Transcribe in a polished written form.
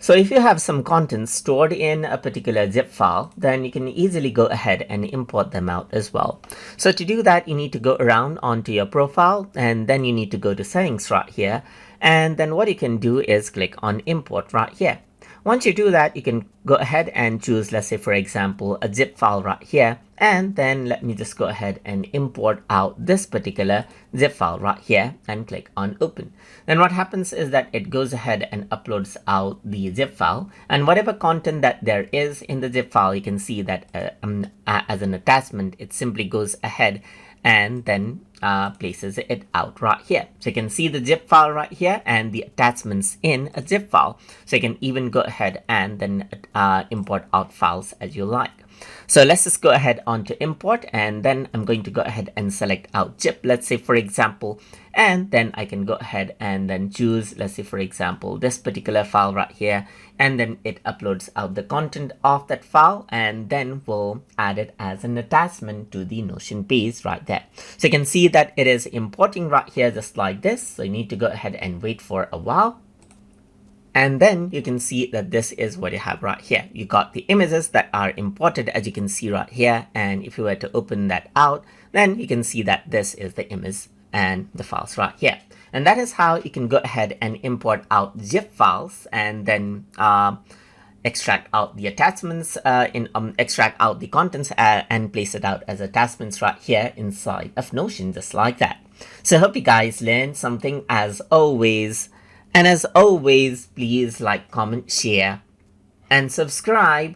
So if you have some contents stored in a particular zip file, then you can easily go ahead and import them out as well. So to do that, you need to go around onto your profile, and then you need to go to settings right here. And then what you can do is click on import right here. Once you do that, you can go ahead and choose, let's say, for example, a zip file right here. And then let me just go ahead and import out this particular zip file right here and click on open. Then what happens is that it goes ahead and uploads out the zip file, and whatever content that there is in the zip file, you can see that as an attachment, it simply goes ahead and then places it out right here. So you can see the zip file right here and the attachments in a zip file. So you can even go ahead and then import out files as you like. So let's just go ahead on to import, and then I'm going to go ahead and select out zip, let's say for example, and then I can go ahead and then choose, let's say for example, this particular file right here, and then it uploads out the content of that file, and then we'll add it as an attachment to the Notion page right there. So you can see that it is importing right here just like this. So you need to go ahead and wait for a while. And then you can see that this is what you have right here. You got the images that are imported, as you can see right here. And if you were to open that out, then you can see that this is the image and the files right here. And that is how you can go ahead and import out zip files, and then extract out the attachments, extract out the contents and place it out as attachments right here inside of Notion, just like that. So I hope you guys learned something as always. And as always, please like, comment, share, and subscribe.